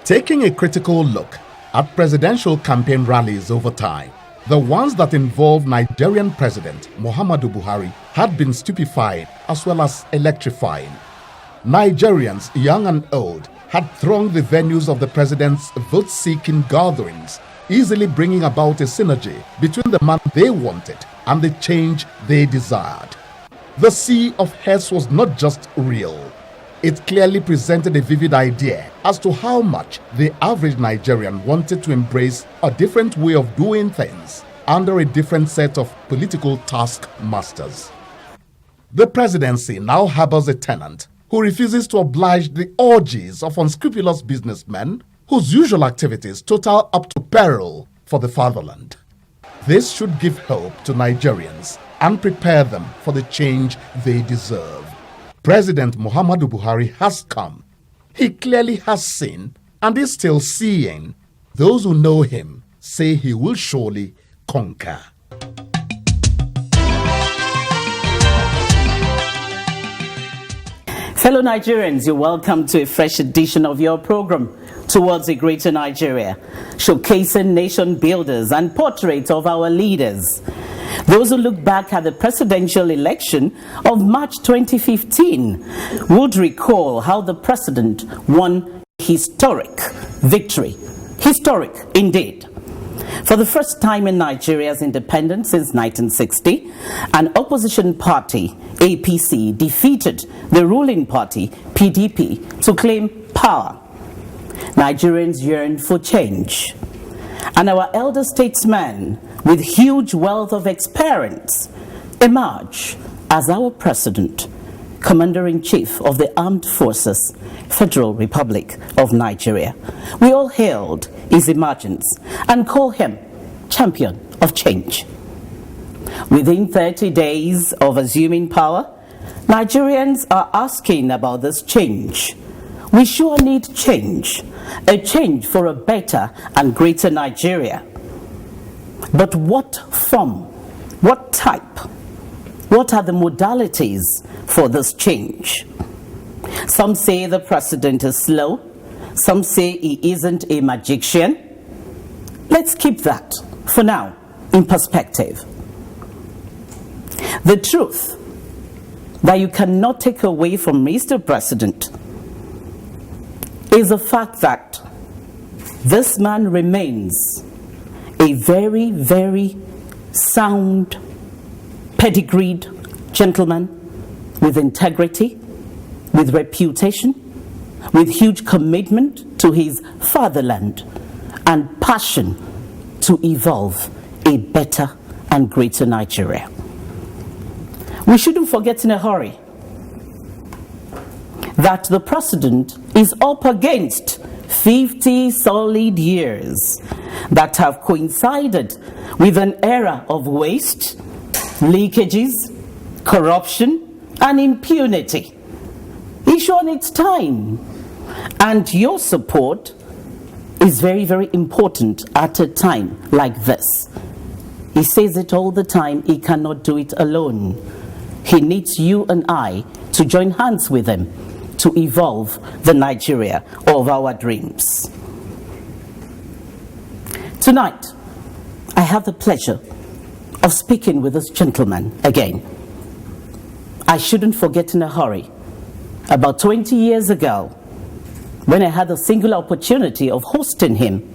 Taking a critical look at presidential campaign rallies over time, the ones that involved Nigerian President Muhammadu Buhari had been stupefying as well as electrifying. Nigerians, young and old, had thronged the venues of the president's vote-seeking gatherings, easily bringing about a synergy between the man they wanted and the change they desired. The sea of heads was not just real. It clearly presented a vivid idea as to how much the average Nigerian wanted to embrace a different way of doing things under a different set of political taskmasters. The presidency now harbors a tenant who refuses to oblige the orgies of unscrupulous businessmen whose usual activities total up to peril for the fatherland. This should give hope to Nigerians and prepare them for the change they deserve. President Muhammadu Buhari has come. He clearly has seen and is still seeing. Those who know him say he will surely conquer. Fellow Nigerians, you're welcome to a fresh edition of your program, Towards a Greater Nigeria, showcasing nation builders and portraits of our leaders. Those who look back at the presidential election of March 2015 would recall how the president won historic victory. Historic indeed. For the first time in Nigeria's independence since 1960, an opposition party, APC, defeated the ruling party, PDP, to claim power. Nigerians yearn for change. And our elder statesmen, with huge wealth of experience, emerge as our president, Commander-in-Chief of the Armed Forces, Federal Republic of Nigeria. We all hailed his emergence and call him champion of change. Within 30 days of assuming power, Nigerians are asking about this change. We sure need change, a change for a better and greater Nigeria. But what form? What type? What are the modalities for this change? Some say the president is slow. Some say he isn't a magician. Let's keep that, for now, in perspective. The truth that you cannot take away from Mr. President is the fact that this man remains a very, very sound, pedigreed gentleman with integrity, with reputation, with huge commitment to his fatherland and passion to evolve a better and greater Nigeria. We shouldn't forget in a hurry that the president is up against 50 solid years that have coincided with an era of waste, leakages, corruption, and impunity. He sure needs time. And your support is very, very important at a time like this. He says it all the time, he cannot do it alone. He needs you and I to join hands with him to evolve the Nigeria of our dreams. Tonight, I have the pleasure of speaking with this gentleman again. I shouldn't forget in a hurry. About 20 years ago, when I had the singular opportunity of hosting him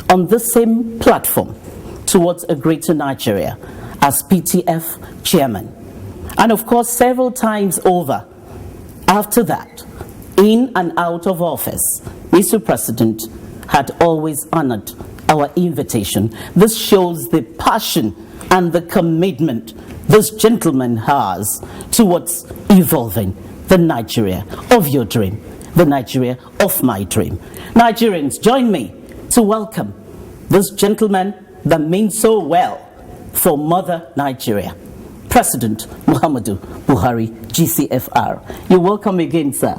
on the same platform, Towards a Greater Nigeria, as PTF chairman. And of course, several times over after that, in and out of office, Mr. President had always honored our invitation. This shows the passion and the commitment this gentleman has towards evolving the Nigeria of your dream, the Nigeria of my dream. Nigerians, join me to welcome this gentleman that means so well for Mother Nigeria, President Muhammadu Buhari, GCFR. You're welcome again, sir.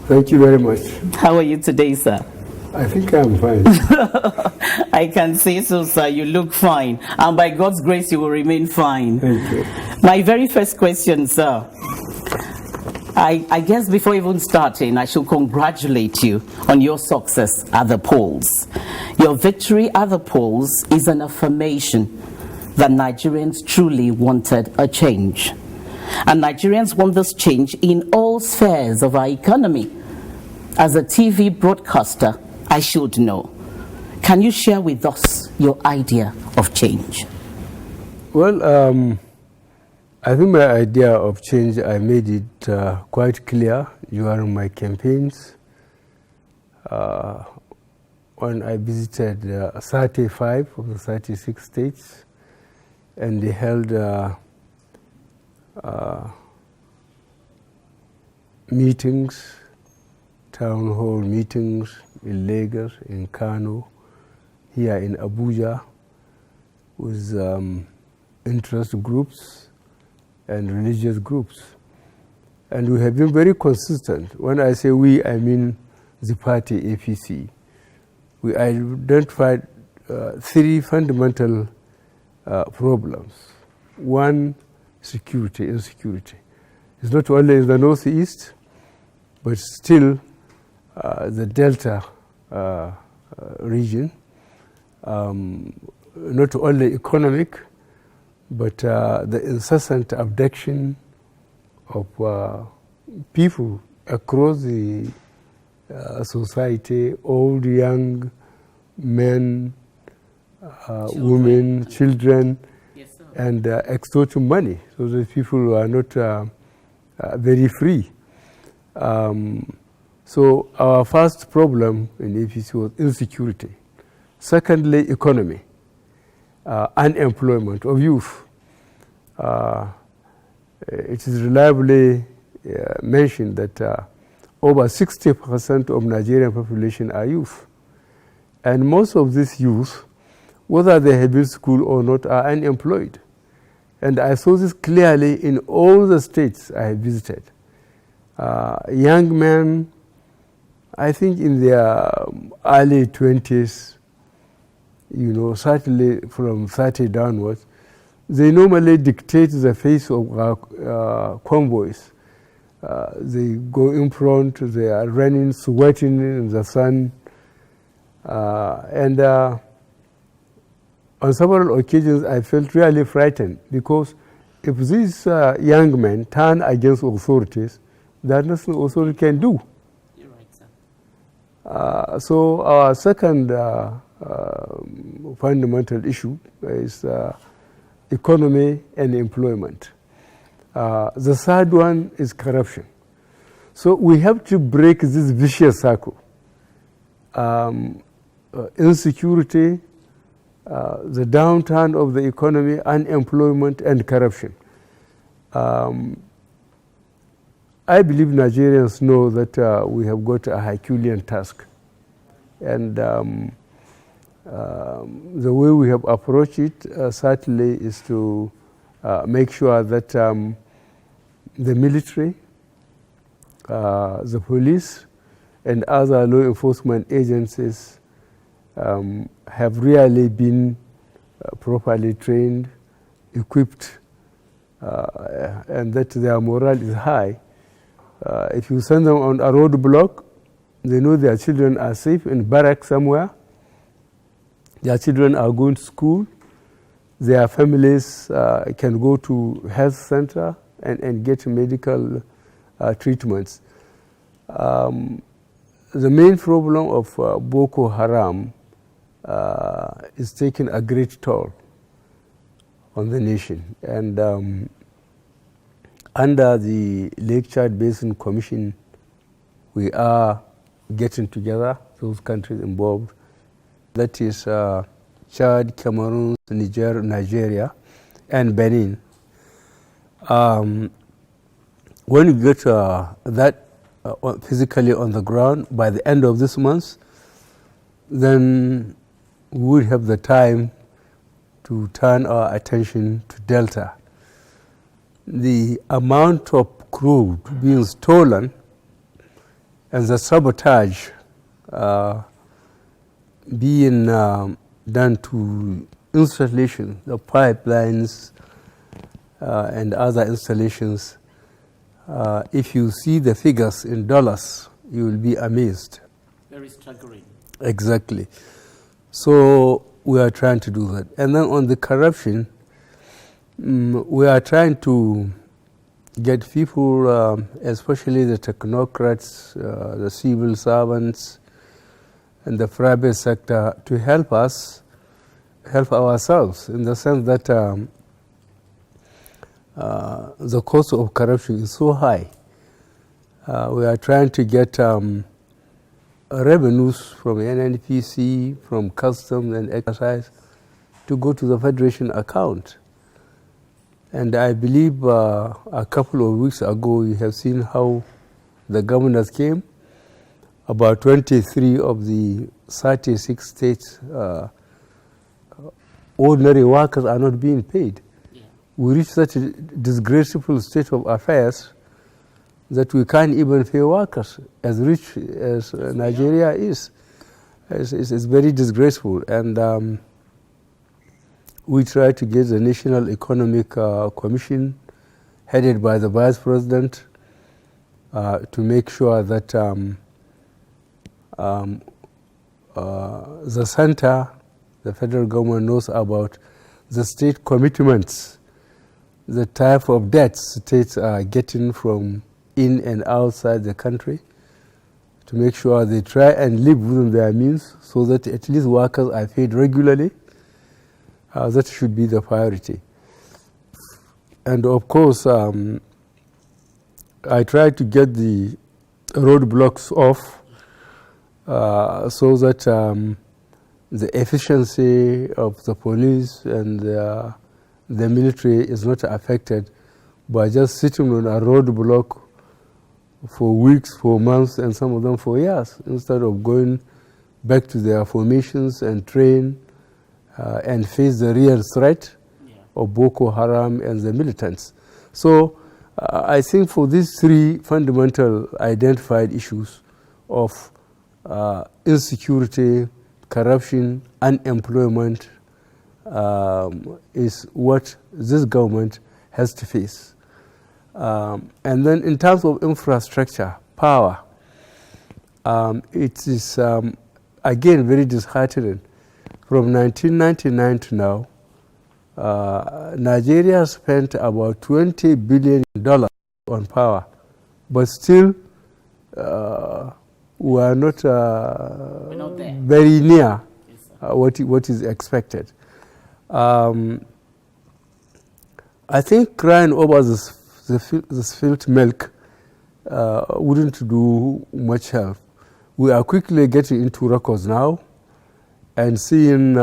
Thank you very much. How are you today, sir? I think I'm fine. I can say so, sir. You look fine. And by God's grace, you will remain fine. Thank you. My very first question, sir. I guess before even starting, I should congratulate you on your success at the polls. Your victory at the polls is an affirmation that Nigerians truly wanted a change. And Nigerians want this change in all spheres of our economy. As a TV broadcaster, I should know. Can you share with us your idea of change? Well, I think my idea of change, I made it quite clear during my campaigns when I visited 35 of the 36 states, and they held meetings, town hall meetings in Lagos, in Kano, here in Abuja, with interest groups and religious groups. And we have been very consistent. When I say we, I mean the party APC. We identified three fundamental problems. One, security, insecurity. It's not only in the northeast, but still the Delta region, not only economic, but the incessant abduction of people across the society, old, young, men, women, children, yes, and extorting money, so that people are not very free. So our first problem in APC was insecurity. Secondly, economy. Unemployment of youth. It is reliably mentioned that over 60% of Nigerian population are youth. And most of these youth, whether they have been to school or not, are unemployed. And I saw this clearly in all the states I have visited. Young men, I think in their early 20s, you know, certainly from 30 downwards, they normally dictate the face of convoys. They go in front, they are running, sweating in the sun. And on several occasions, I felt really frightened, because if these young men turn against authorities, there's nothing authority can do. You're right, sir. So our second fundamental issue is economy and employment. The third one is corruption. So we have to break this vicious circle. Insecurity, the downturn of the economy, unemployment, and corruption. I believe Nigerians know that we have got a Herculean task. And the way we have approached it certainly is to make sure that the military, the police, and other law enforcement agencies have really been properly trained, equipped, and that their morale is high. If you send them on a roadblock, they know their children are safe in barracks somewhere. Their children are going to school. Their families can go to health center and get medical treatments. The main problem of Boko Haram is taking a great toll on the nation. And under the Lake Chad Basin Commission, we are getting together, those countries involved. That is Chad, Cameroon, Niger, Nigeria, and Benin. When you get that physically on the ground by the end of this month, then we will have the time to turn our attention to Delta. The amount of crude being stolen and the sabotage being done to installations, the pipelines and other installations if you see the figures in dollars, you will be amazed. Very staggering. Exactly. So we are trying to do that. And then on the corruption, we are trying to get people, especially the technocrats, the civil servants, and the private sector to help us, help ourselves, in the sense that the cost of corruption is so high. We are trying to get revenues from NNPC, from customs and excise to go to the Federation account. And I believe a couple of weeks ago you have seen how the governors came. About 23 of the 36 states ordinary workers are not being paid. Yeah. We reached such a disgraceful state of affairs that we can't even pay workers, as rich as Nigeria is. It's very disgraceful. And we try to get the National Economic Commission, headed by the Vice President, to make sure that the center, the federal government, knows about the state commitments, the type of debts states are getting from in and outside the country, to make sure they try and live within their means so that at least workers are paid regularly. That should be the priority. And of course, I try to get the roadblocks off so that the efficiency of the police and the military is not affected by just sitting on a roadblock for weeks, for months, and some of them for years, instead of going back to their formations and train and face the real threat of Boko Haram and the militants. So I think for these three fundamental identified issues of insecurity, corruption, unemployment is what this government has to face. And then in terms of infrastructure, power, it is again very disheartening. From 1999 to now, Nigeria spent about $20 billion on power, but still we are not very near what is expected. I think crying over this spilt milk wouldn't do much help. We are quickly getting into records now and seeing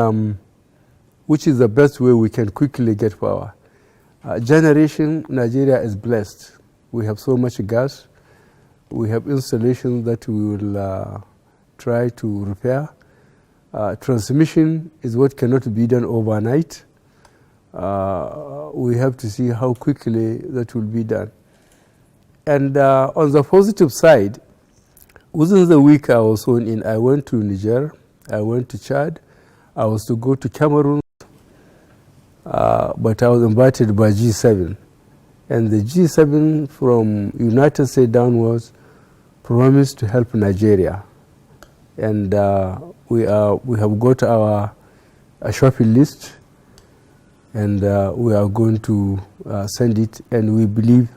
which is the best way we can quickly get power. Generation, Nigeria is blessed. We have so much gas. We have installations that we will try to repair. Transmission is what cannot be done overnight. We have to see how quickly that will be done. And on the positive side, within the week I was in, I went to Niger, I went to Chad, I was to go to Cameroon, but I was invited by G7. And the G7 from United States downwards promised to help Nigeria. And we have got our shopping list, and we are going to send it, and we believe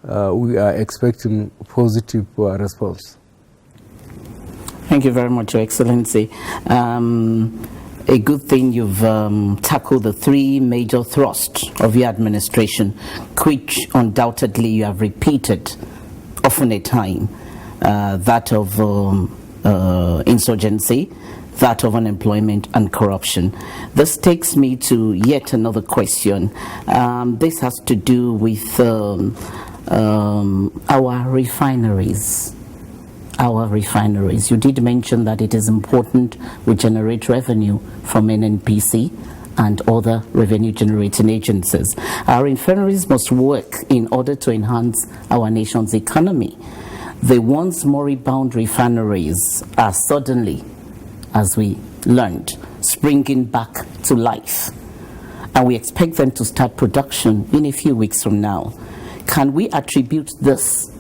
we are expecting positive response. Thank you very much, Your Excellency. A good thing you've tackled the three major thrusts of your administration, which undoubtedly you have repeated often at time, that of insurgency, that of unemployment and corruption. This takes me to yet another question. This has to do with our refineries. Our refineries. You did mention that it is important we generate revenue from NNPC and other revenue generating agencies. Our refineries must work in order to enhance our nation's economy. The once moribund refineries are suddenly, as we learned, springing back to life. And we expect them to start production in a few weeks from now. Can we attribute this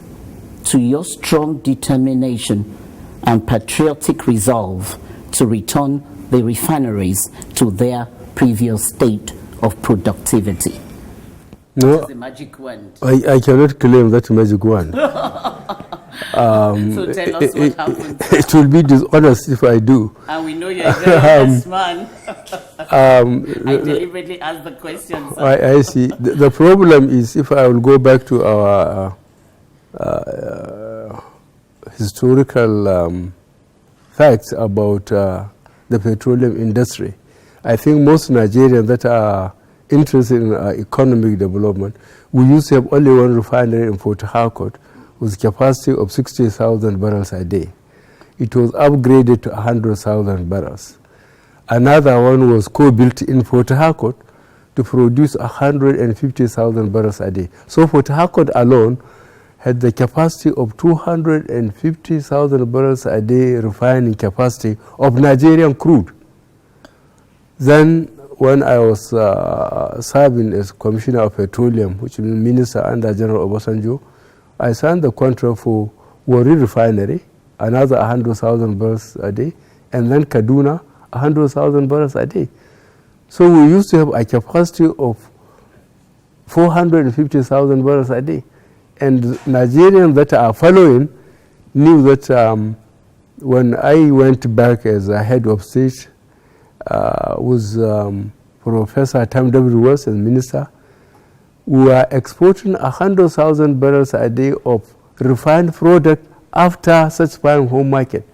to your strong determination and patriotic resolve to return the refineries to their previous state of productivity? No, the magic wand. I cannot claim that magic wand. So tell us what happened. It will be dishonest if I do. And we know you're a very honest man. I deliberately asked the question. I see. The problem is, if I will go back to our historical facts about the petroleum industry, I think most Nigerians that are interested in economic development, we used to have only one refinery in Port Harcourt with capacity of 60,000 barrels a day. It was upgraded to 100,000 barrels. Another one was co-built in Port Harcourt to produce 150,000 barrels a day. So Port Harcourt alone had the capacity of 250,000 barrels a day refining capacity of Nigerian crude. Then when I was serving as Commissioner of Petroleum, which is Minister under General Obasanjo, I signed the contract for Warri Refinery, another 100,000 barrels a day, and then Kaduna, 100,000 barrels a day. So we used to have a capacity of 450,000 barrels a day. And Nigerians that are following knew that when I went back as a head of state with Professor Tam W. Wells as minister, we were exporting 100,000 barrels a day of refined product after satisfying home market.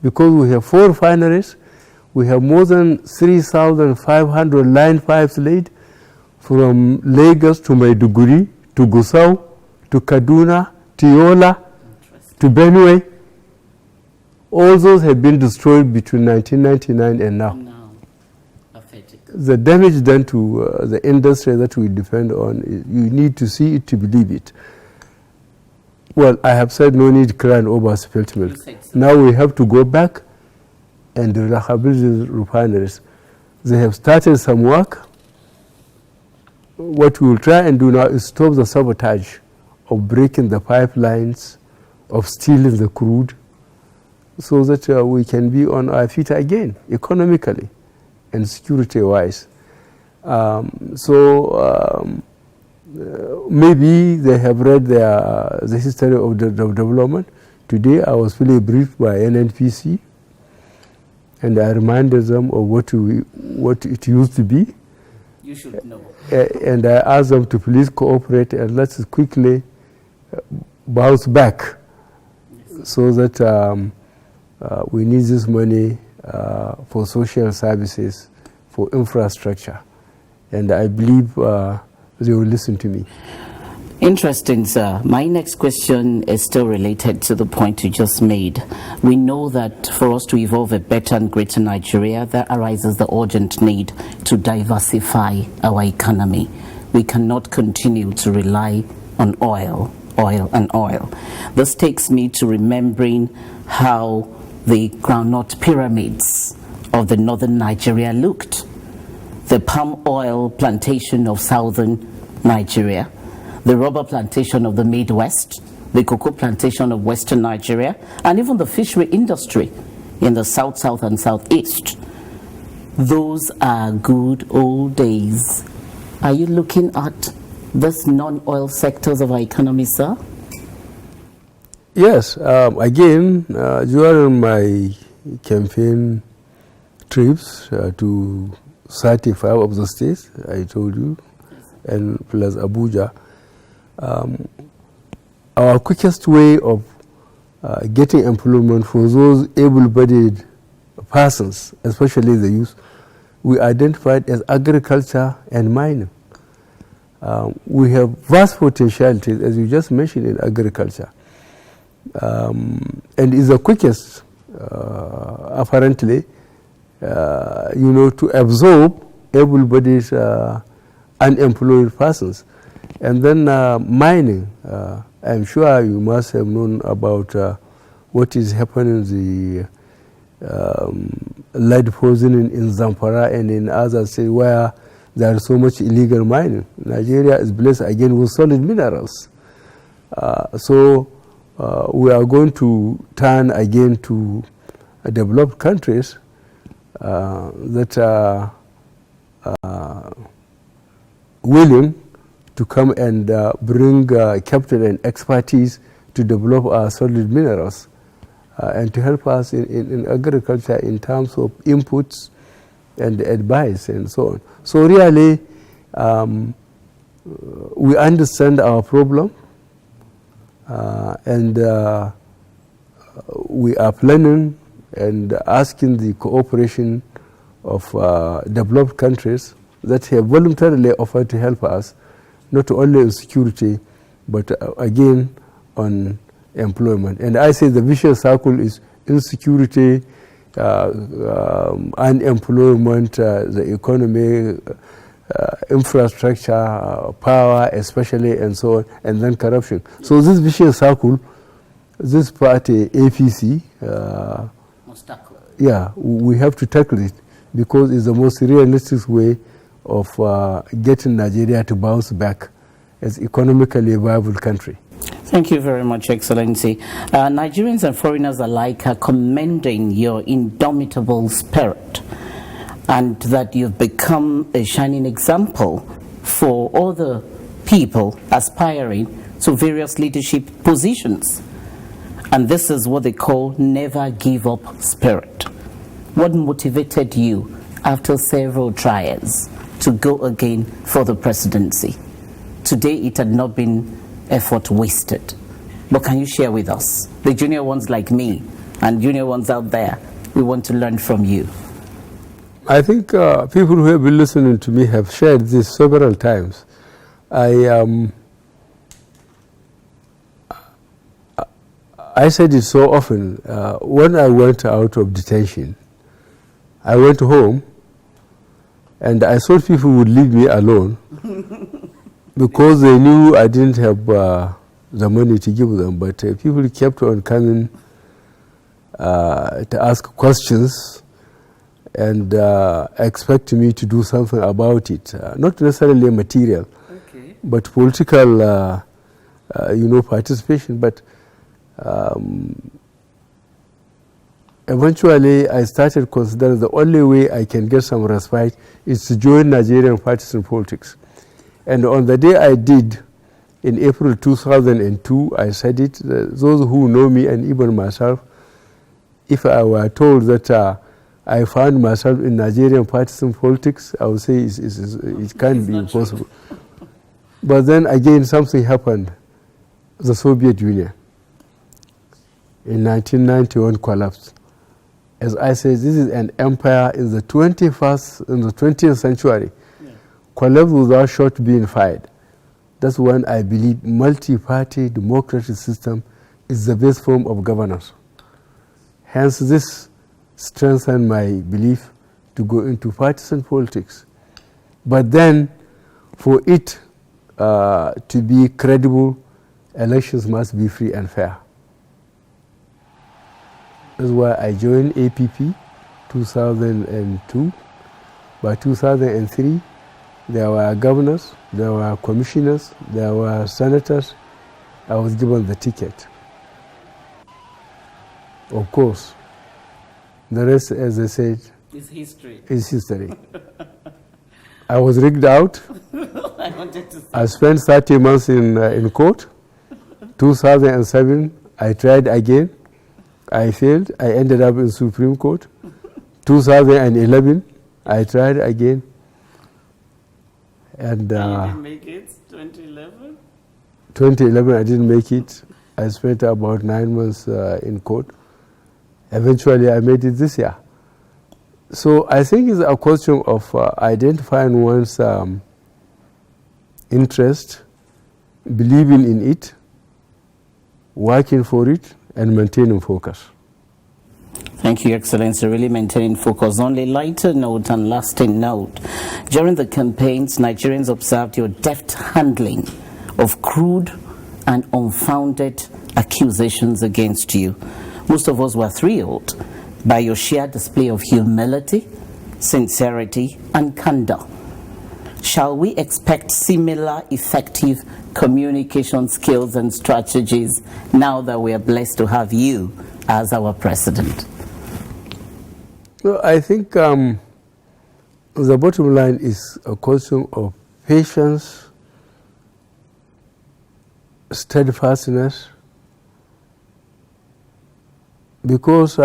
Because we have 4 refineries, we have more than 3,500 line pipes laid from Lagos to Maiduguri, to Gusau, to Kaduna, to Yola, to Benue. All those have been destroyed between 1999 and now. The damage done to the industry that we depend on, you need to see it to believe it. Well, I have said no need crying over spilt milk. Now we have to go back and rehabilitate the refineries. They have started some work. What we will try and do now is stop the sabotage of breaking the pipelines, of stealing the crude, so that we can be on our feet again, economically and security-wise. Maybe they have read the history of the development. Today I was fully briefed by NNPC, and I reminded them of what it used to be. You should know. And I asked them to please cooperate and let's quickly bounce back, so that we need this money for social services, for infrastructure, and I believe they will listen to me. Interesting, sir. My next question is still related to the point you just made. We know that for us to evolve a better and greater Nigeria, there arises the urgent need to diversify our economy. We cannot continue to rely on oil. This takes me to remembering how the groundnut pyramids of the northern Nigeria looked. The palm oil plantation of southern Nigeria, the rubber plantation of the Midwest, the cocoa plantation of western Nigeria, and even the fishery industry in the south, south, and southeast. Those are good old days. Are you looking at these non-oil sectors of our economy, sir? Yes. Again, during my campaign trips to 35 of the states, I told you, and plus Abuja, our quickest way of getting employment for those able-bodied persons, especially the youth, we identified as agriculture and mining. We have vast potentialities, as you just mentioned, in agriculture. And is the quickest, apparently, to absorb able-bodied unemployed persons. And then mining, I'm sure you must have known about what is happening in the lead poisoning in Zamfara and in other states where there is so much illegal mining. Nigeria is blessed again with solid minerals. So we are going to turn again to developed countries that are willing to come and bring capital and expertise to develop our solid minerals and to help us in agriculture in terms of inputs and advice and so on. So really, we understand our problem and we are planning and asking the cooperation of developed countries that have voluntarily offered to help us, not only in security, but again on employment. And I say the vicious circle is insecurity, unemployment, the economy, infrastructure, power especially, and so on, and then corruption. So this vicious circle, this party, APC, must tackle. Yeah, we have to tackle it because it's the most realistic way of getting Nigeria to bounce back as economically viable country. Thank you very much, Excellency. Nigerians and foreigners alike are commending your indomitable spirit and that you've become a shining example for other people aspiring to various leadership positions. And this is what they call never give up spirit. What motivated you after several trials to go again for the presidency? Today it had not been effort wasted. But can you share with us, the junior ones like me and junior ones out there, we want to learn from you. I think people who have been listening to me have shared this several times. I said it so often. When I went out of detention, I went home and I thought people would leave me alone because they knew I didn't have the money to give them. But people kept on coming to ask questions and expect me to do something about it. Not necessarily material, okay, but political participation. But eventually I started considering the only way I can get some respite is to join Nigerian partisan politics. And on the day I did, in April 2002, I said it, those who know me and even myself, if I were told that I found myself in Nigerian partisan politics, I would say it can't be impossible. But then again, something happened. The Soviet Union in 1991 collapsed. As I said, this is an empire in the 20th century. Yeah. Collapsed without shot being fired. That's when I believe multi-party democratic system is the best form of governance. Hence, this strengthened my belief to go into partisan politics. But then, for it to be credible, elections must be free and fair. That's why I joined APP 2002. By 2003, there were governors, there were commissioners, there were senators. I was given the ticket. Of course, the rest, as I said, is history. Is history. I was rigged out. I wanted to say. I spent 30 months in court. 2007, I tried again. I failed. I ended up in Supreme Court. 2011, I tried again. And you didn't make it, 2011? 2011, I didn't make it. I spent about 9 months in court. Eventually, I made it this year. So I think it's a question of identifying one's interest, believing in it, working for it, and maintaining focus. Thank you, Excellency. Really maintaining focus. On a lighter note and lasting note, during the campaigns, Nigerians observed your deft handling of crude and unfounded accusations against you. Most of us were thrilled by your sheer display of humility, sincerity, and candor. shall we expect similar effective communication skills and strategies now that we are blessed to have you as our president? Well, I think the bottom line is a question of patience, steadfastness, because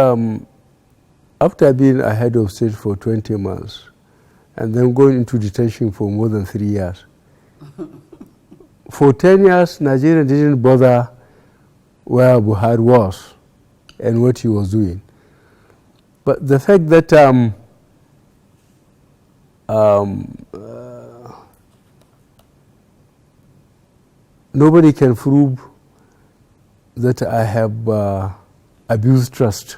after being a head of state for 20 months and then going into detention for more than 3 years, for 10 years, Nigeria didn't bother where Buhari was and what he was doing. But the fact that nobody can prove that I have abused trust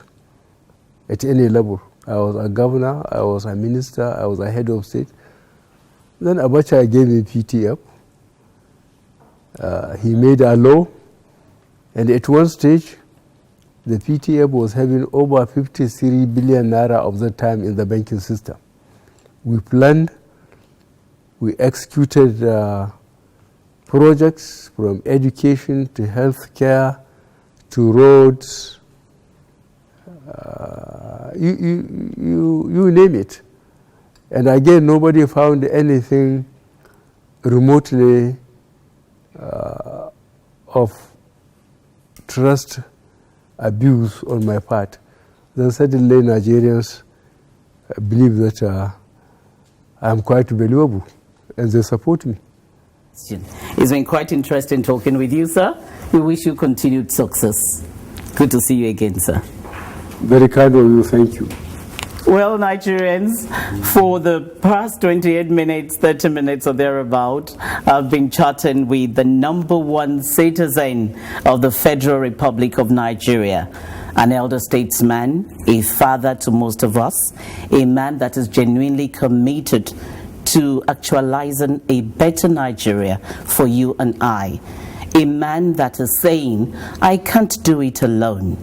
at any level. I was a governor, I was a minister, I was a head of state. Then Abacha gave me PTF. He made a law, and at one stage, the PTF was having over 53 billion naira of that time in the banking system. We planned, we executed projects from education to healthcare to roads, you name it. And again, nobody found anything remotely of trust abuse on my part. Then suddenly Nigerians believe that I'm quite valuable and they support me. It's been quite interesting talking with you, sir. We wish you continued success. Good to see you again, sir. Very kind of you, thank you. Well, Nigerians, for the past 28 minutes, 30 minutes or thereabout, I've been chatting with the #1 citizen of the Federal Republic of Nigeria, an elder statesman, a father to most of us, a man that is genuinely committed to actualizing a better Nigeria for you and I, a man that is saying, I can't do it alone.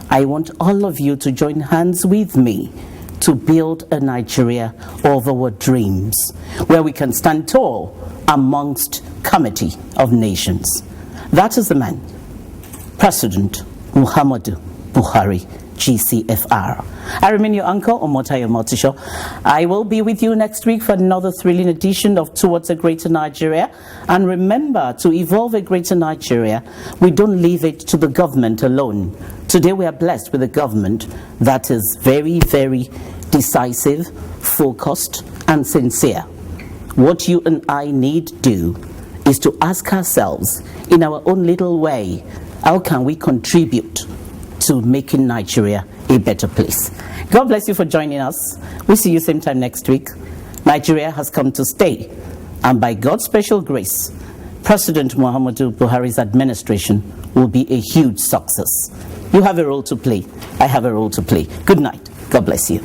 I want all of you to join hands with me to build a Nigeria of our dreams, where we can stand tall amongst comity of nations. That is the man, President Muhammadu Buhari, GCFR. I remain your uncle, Omotayo Omotosho. I will be with you next week for another thrilling edition of Towards a Greater Nigeria. And remember, to evolve a greater Nigeria, we don't leave it to the government alone. Today we are blessed with a government that is very, very decisive, focused, and sincere. What you and I need to do is to ask ourselves, in our own little way, how can we contribute to making Nigeria a better place? God bless you for joining us. We'll see you same time next week. Nigeria has come to stay, and by God's special grace, President Muhammadu Buhari's administration will be a huge success. You have a role to play. I have a role to play. Good night. God bless you.